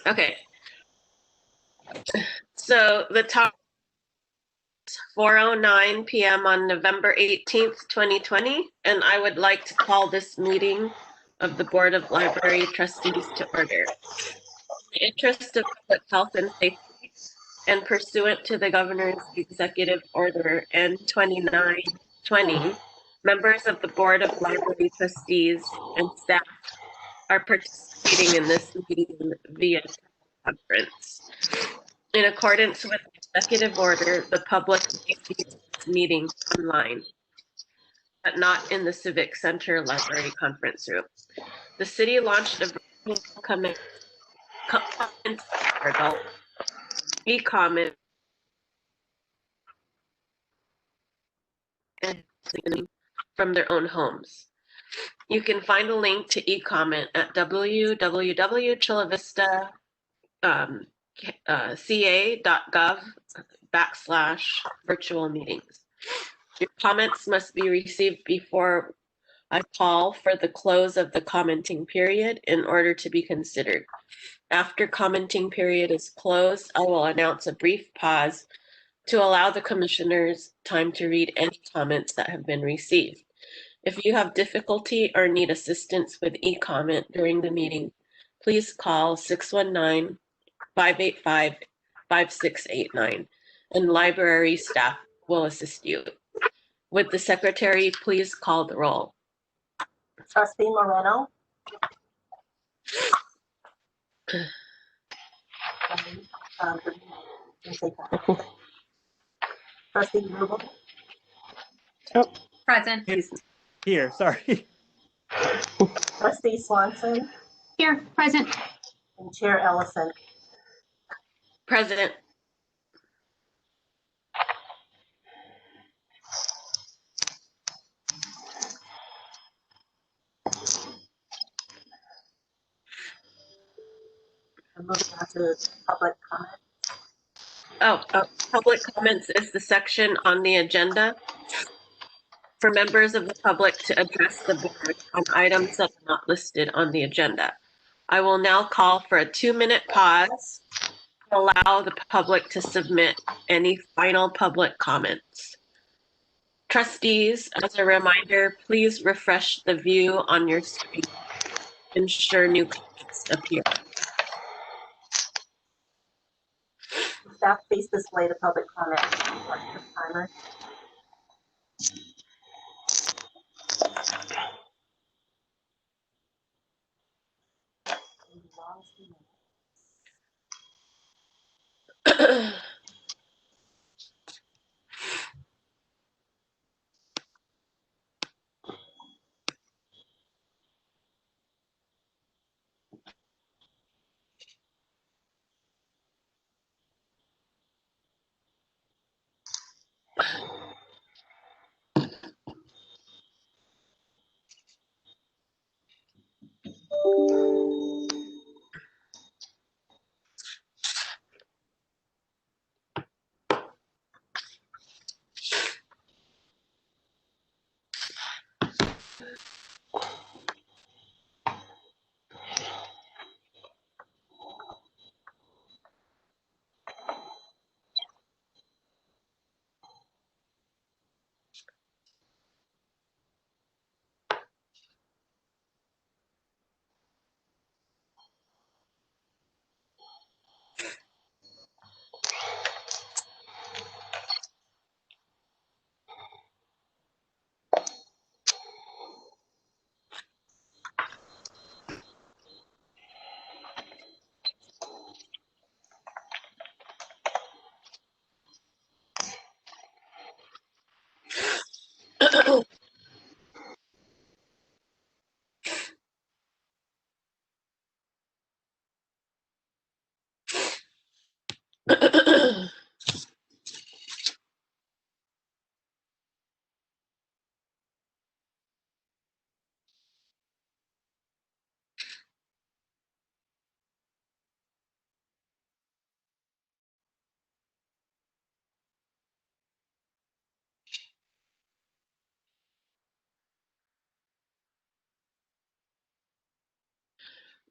Okay. So the time is 4:09 p.m. on November 18th, 2020, and I would like to call this meeting of the Board of Library Trustees to order. In the interest of public health and safety and pursuant to the Governor's Executive Order N-2920, members of the Board of Library Trustees and staff are participating in this meeting via conference. In accordance with Executive Order, the public may see this meeting online, but not in the Civic Center Library Conference Room. The city launched a virtual comment portal, e-comment, and from their own homes. You can find a link to e-comment at www.chulavista.ca.gov/virtual meetings. Your comments must be received before I call for the close of the commenting period in order to be considered. After commenting period is closed, I will announce a brief pause to allow the commissioners time to read any comments that have been received. If you have difficulty or need assistance with e-comment during the meeting, please call 619-585-5689 and library staff will assist you. Would the secretary please call the roll? Trustee Moreno. Trustee Rubel. Oh, Present. here, sorry. Trustee Swanson. Here. Present. And Chair Ellison. President. I'm moving on to public comment. Public comments is the section on the agenda for members of the public to address the board on items that are not listed on the agenda. I will now call for a 2-minute pause to allow the public to submit any final public comments. Trustees, as a reminder, please refresh the view on your screen. Ensure new comments appear. Staff, please display the public comment timer.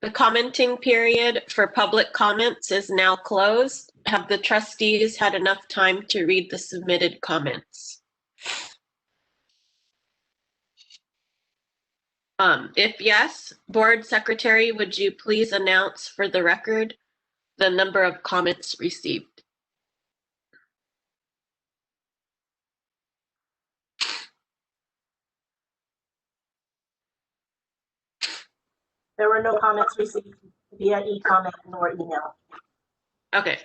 The commenting period for public comments is now closed. Have the trustees had enough time to read the submitted comments? If yes, Board Secretary, would you please announce for the record the number of comments received? There were no comments received via e-comment nor email. Okay.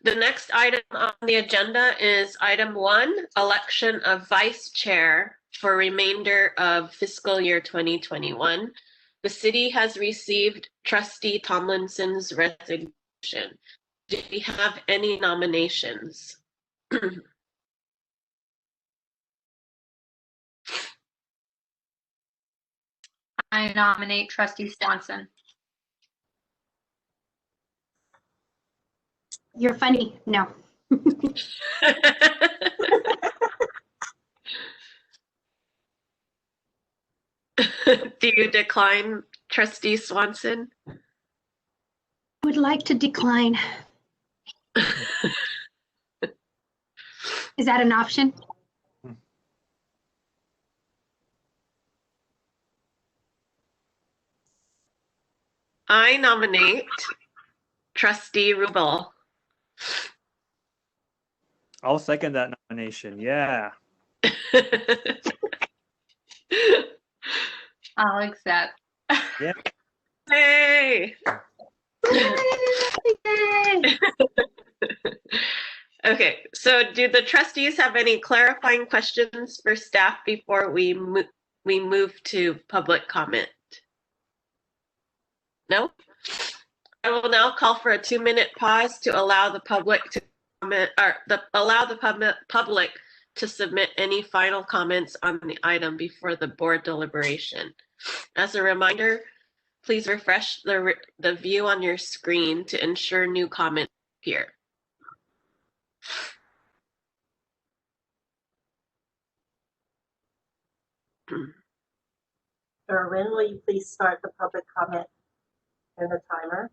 The next item on the agenda is item 1, election of vice chair for remainder of fiscal year 2021. The city has received Trustee Tomlinson's resignation. Do we have any nominations? I nominate Trustee Swanson. You're funny. No. Do you decline, Trustee Swanson? Would like to decline. Is that an option? I nominate Trustee Rubel. I'll second that nomination. Yeah. I'll accept. Hey! Okay, so do the trustees have any clarifying questions for staff before we move to public comment? No? I will now call for a 2-minute pause to allow the public to comment, or allow the public to submit any final comments on the item before the board deliberation. As a reminder, please refresh the view on your screen to ensure new comments appear. Erwin, will you please start the public comment and the timer?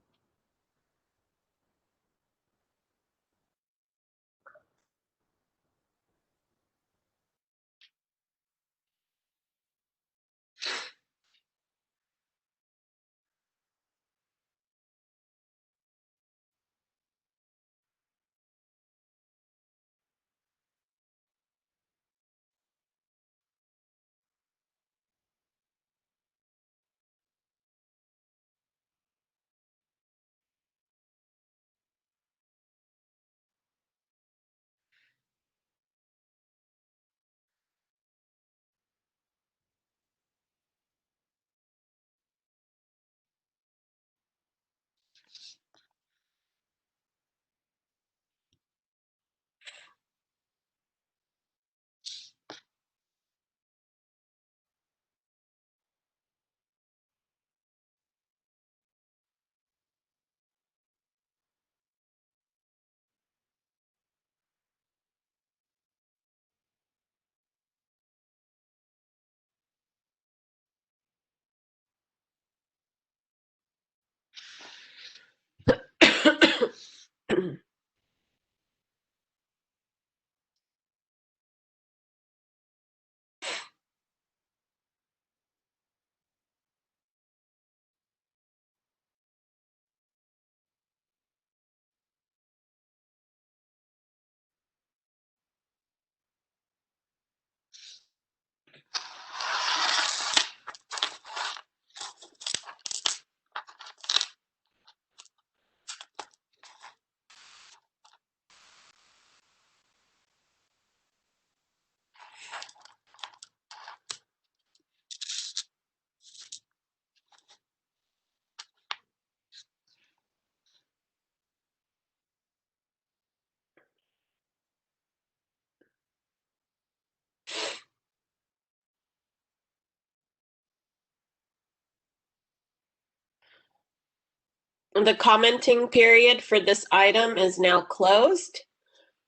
The commenting period for this item is now closed.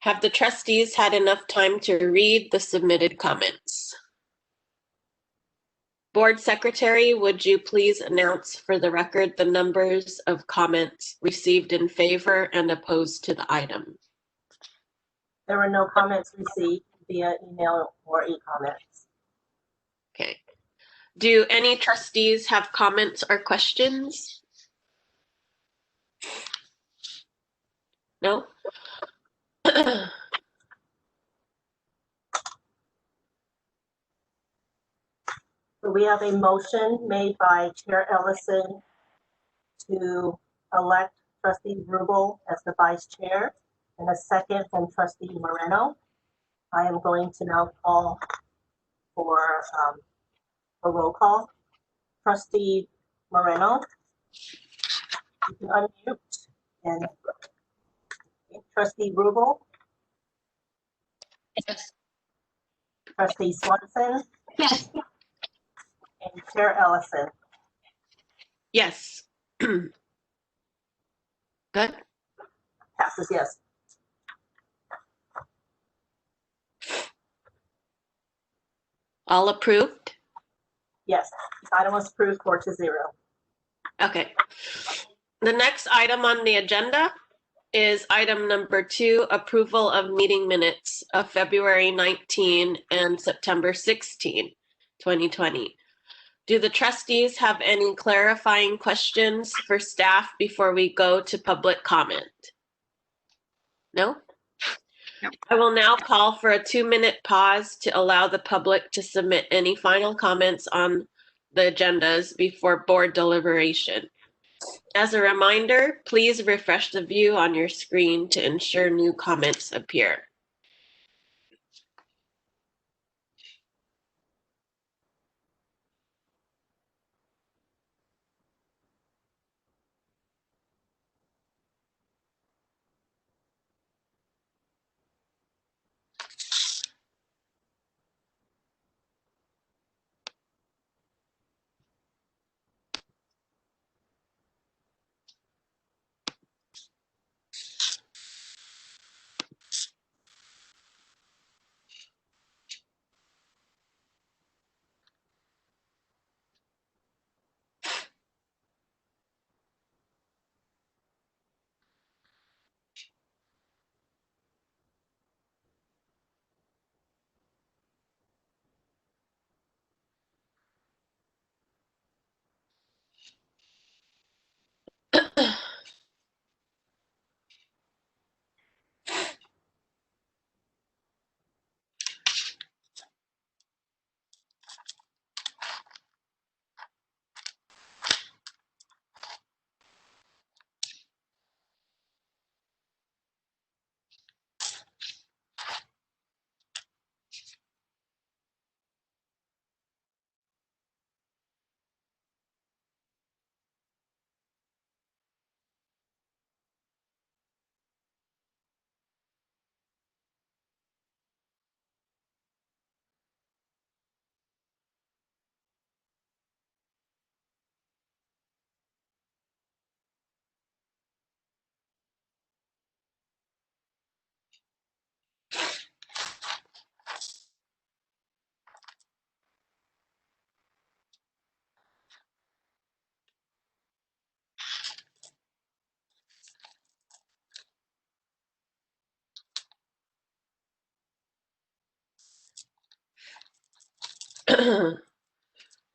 Have the trustees had enough time to read the submitted comments? Board Secretary, would you please announce for the record the numbers of comments received in favor and opposed to the item? There were no comments received via email or e-comments. Okay. Do any trustees have comments or questions? No? So we have a motion made by Chair Ellison to elect Trustee Rubel as the Vice Chair and a second from Trustee Moreno. I am going to now call for a roll call. Trustee Moreno, you can unmute. And Trustee Rubel, Yes. Trustee Swanson, Yes. and Chair Ellison. Yes. Good. Passes yes. All approved? Yes, this item was approved 4-0. Okay. The next item on the agenda is item number 2, approval of meeting minutes of February 19 and September 16, 2020. Do the trustees have any clarifying questions for staff before we go to public comment? No? No. I will now call for a 2-minute pause to allow the public to submit any final comments on the agendas before board deliberation. As a reminder, please refresh the view on your screen to ensure new comments appear.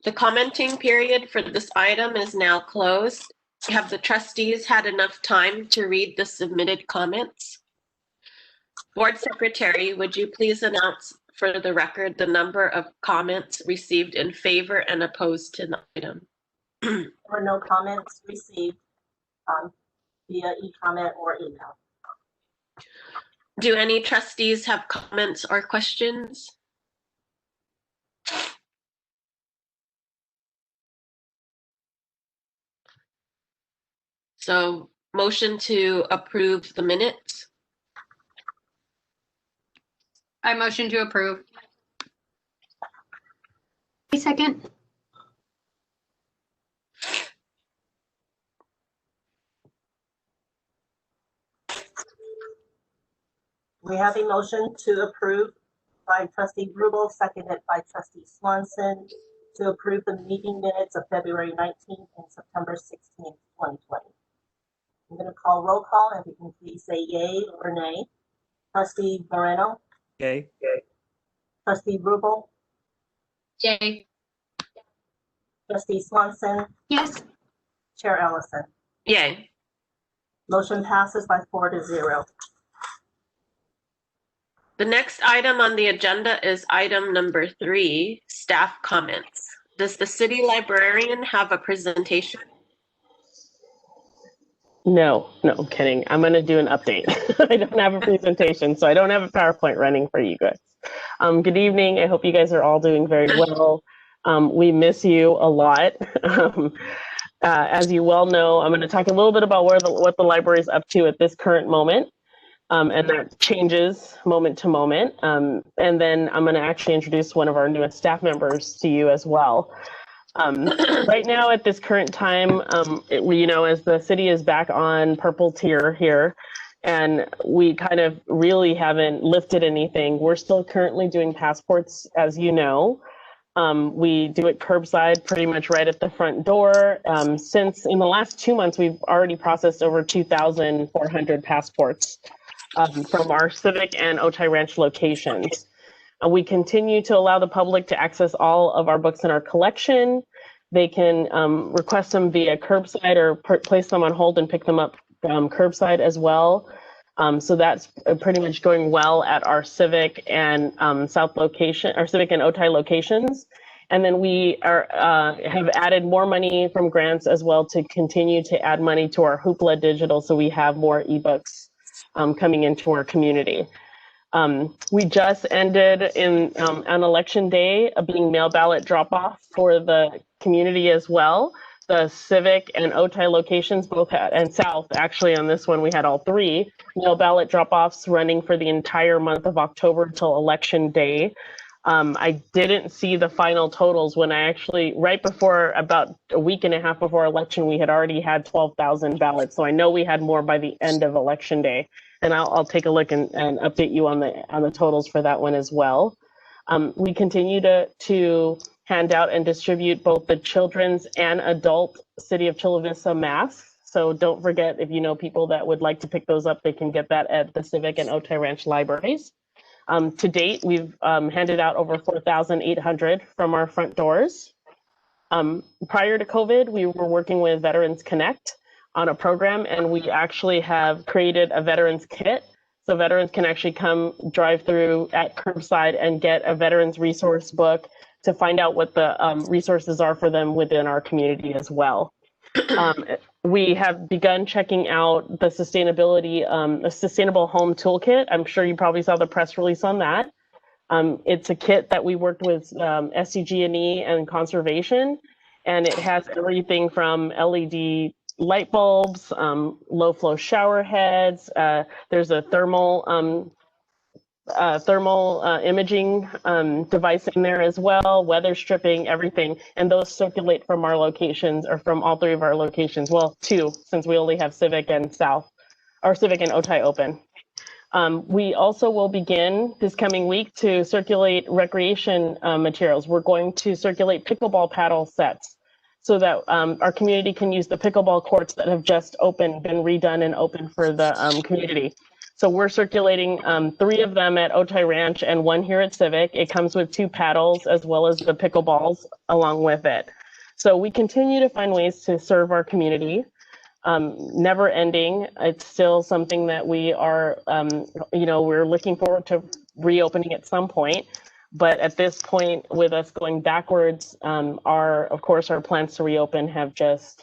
The commenting period for this item is now closed. Have the trustees had enough time to read the submitted comments? Board Secretary, would you please announce for the record the number of comments received in favor and opposed to the item? There were no comments received via e-comment or email. Do any trustees have comments or questions? So, motion to approve the minutes? I motion to approve. A second. We have a motion to approve by Trustee Rubel, seconded by Trustee Swanson, to approve the meeting minutes of February 19th and September 16th, 2020. I'm going to call roll call, and if you can please say yay or nay. Trustee Moreno, Okay. Trustee Rubel, Yay. Trustee Swanson, Yes. Chair Ellison. Yay. Motion passes by 4-0. The next item on the agenda is item number 3, staff comments. Does the city librarian have a presentation? No, I'm kidding. I'm going to do an update. I don't have a presentation, so I don't have a PowerPoint running for you guys. Good evening. I hope you guys are all doing very well. We miss you a lot. As you well know, I'm going to talk a little bit about what the library is up to at this current moment. And that changes moment to moment. And then I'm going to actually introduce one of our newest staff members to you as well. Right now, at this current time, as the city is back on purple tier here, and we kind of really haven't lifted anything. We're still currently doing passports, as you know. We do it curbside, pretty much right at the front door. Since in the last 2 months, we've already processed over 2,400 passports from our Civic and Otay Ranch locations. We continue to allow the public to access all of our books in our collection. They can request them via curbside or place them on hold and pick them up curbside as well. So that's pretty much going well at our Civic and South location, our Civic and Otay locations. And then we have added more money from grants as well to continue to add money to our Hoopla Digital, so we have more ebooks coming into our community. We just ended on election day being mail ballot drop off for the community as well. The Civic and Otay locations both had, and South actually on this one, we had all 3 mail ballot drop offs running for the entire month of October till election day. I didn't see the final totals when I actually, right before, about a week and a half before election, we had already had 12,000 ballots. So I know we had more by the end of election day. And I'll take a look and update you on the totals for that one as well. We continue to hand out and distribute both the children's and adult City of Chula Vista masks. So don't forget, if you know people that would like to pick those up, they can get that at the Civic and Otay Ranch libraries. To date, we've handed out over 4,800 from our front doors. Prior to COVID, we were working with Veterans Connect on a program, and we actually have created a veterans kit. So veterans can actually come drive through at curbside and get a veterans resource book to find out what the resources are for them within our community as well. We have begun checking out the sustainability, a sustainable home toolkit. I'm sure you probably saw the press release on that. It's a kit that we worked with SCG&E and conservation, and it has everything from LED light bulbs, low flow shower heads. There's a thermal imaging device in there as well, weather stripping, everything. And those circulate from our locations, or from all 3 of our locations. Well, 2, since we only have Civic and South, or Civic and Otay open. We also will begin this coming week to circulate recreation materials. We're going to circulate pickleball paddle sets, so that our community can use the pickleball courts that have just been redone and open for the community. So we're circulating 3 of them at Otay Ranch and 1 here at Civic. It comes with 2 paddles as well as the pickleballs along with it. So we continue to find ways to serve our community. Never ending. It's still something that we are, we're looking forward to reopening at some point. But at this point, with us going backwards, of course, our plans to reopen have just,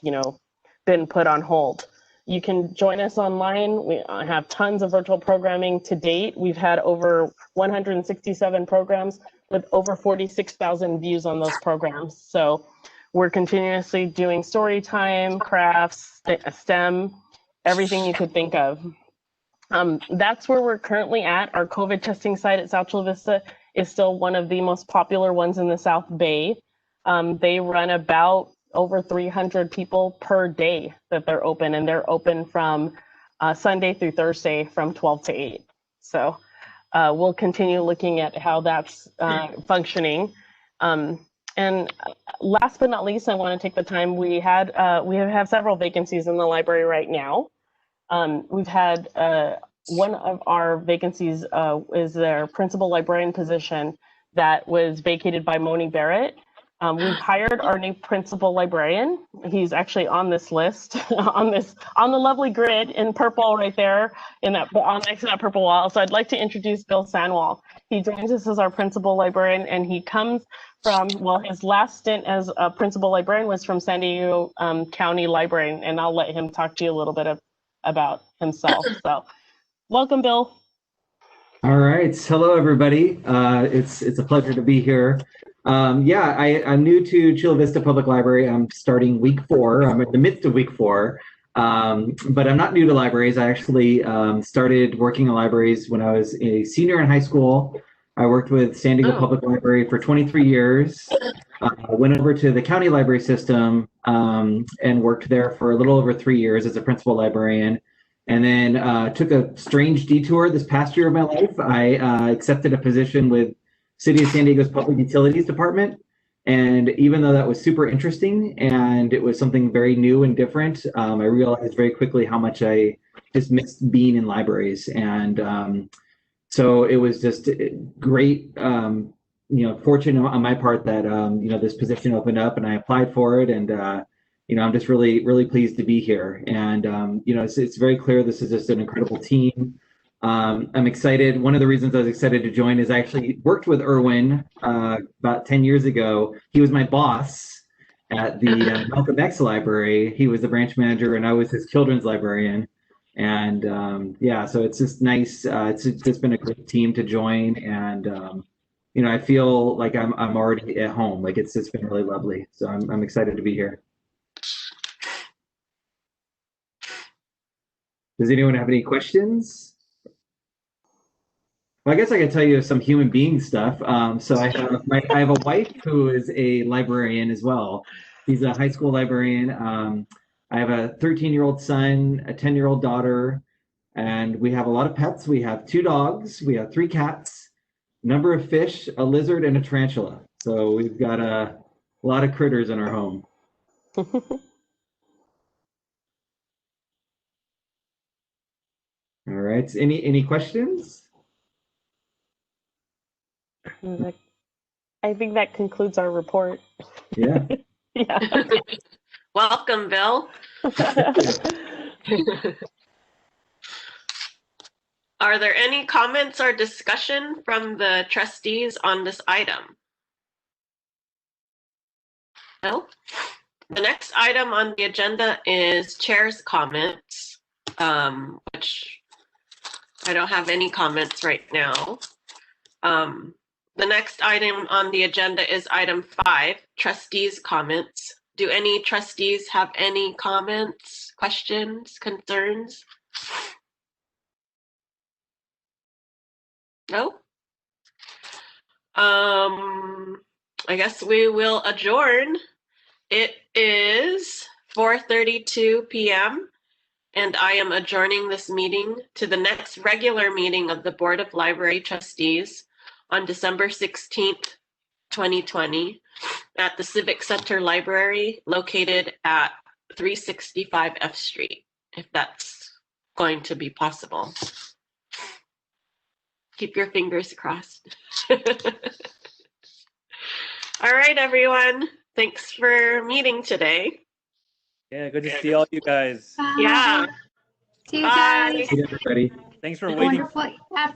been put on hold. You can join us online. We have tons of virtual programming to date. We've had over 167 programs with over 46,000 views on those programs. So we're continuously doing story time, crafts, STEM, everything you could think of. That's where we're currently at. Our COVID testing site at South Chula Vista is still one of the most popular ones in the South Bay. They run about over 300 people per day that they're open, and they're open from Sunday through Thursday from 12 to 8. So we'll continue looking at how that's functioning. And last but not least, I want to take the time. We have several vacancies in the library right now. We've had one of our vacancies is their principal librarian position that was vacated by Moni Barrett. We've hired our new principal librarian. He's actually on this list, on the lovely grid in purple right there, next to that purple wall. So I'd like to introduce Bill Sanwall. He joins us as our principal librarian, and he comes from, well, his last stint as a principal librarian was from San Diego County Library, and I'll let him talk to you a little bit about himself. So, welcome, Bill. All right. Hello, everybody. It's a pleasure to be here. I'm new to Chula Vista Public Library. I'm starting week 4. I'm in the midst of week 4, but I'm not new to libraries. I actually started working in libraries when I was a senior in high school. I worked with San Diego Public Library for 23 years. Went over to the county library system and worked there for a little over 3 years as a principal librarian. And then took a strange detour this past year of my life. I accepted a position with City of San Diego's Public Utilities Department. And even though that was super interesting and it was something very new and different, I realized very quickly how much I just missed being in libraries. And so it was just great, fortunate on my part that, this position opened up and I applied for it. And, I'm just really, really pleased to be here. And, it's very clear this is just an incredible team. I'm excited. One of the reasons I was excited to join is I actually worked with Erwin about 10 years ago. He was my boss at the Malcolm X Library. He was the branch manager and I was his children's librarian. And so it's just nice. It's just been a great team to join. And, I feel like I'm already at home. Like it's just been really lovely. So I'm excited to be here. Does anyone have any questions? Well, I guess I could tell you some human being stuff. So I have a wife who is a librarian as well. She's a high school librarian. I have a 13-year-old son, a 10-year-old daughter, and we have a lot of pets. We have 2 dogs, we have 3 cats, a number of fish, a lizard, and a tarantula. So we've got a lot of critters in our home. All right. Any questions? I think that concludes our report. Yeah. Yeah. Welcome, Bill. Are there any comments or discussion from the trustees on this item? No? The next item on the agenda is chair's comments, which I don't have any comments right now. The next item on the agenda is item 5, trustees' comments. Do any trustees have any comments, questions, concerns? No? I guess we will adjourn. It is 4:32 p.m. and I am adjourning this meeting to the next regular meeting of the Board of Library Trustees on December 16th, 2020 at the Civic Center Library located at 365 F Street, if that's going to be possible. Keep your fingers crossed. All right, everyone. Thanks for meeting today. Yeah, good to see all you guys. Bye. Yeah. See you Bye. guys. Hey, everybody. Thanks for waiting. Wonderful. Bye.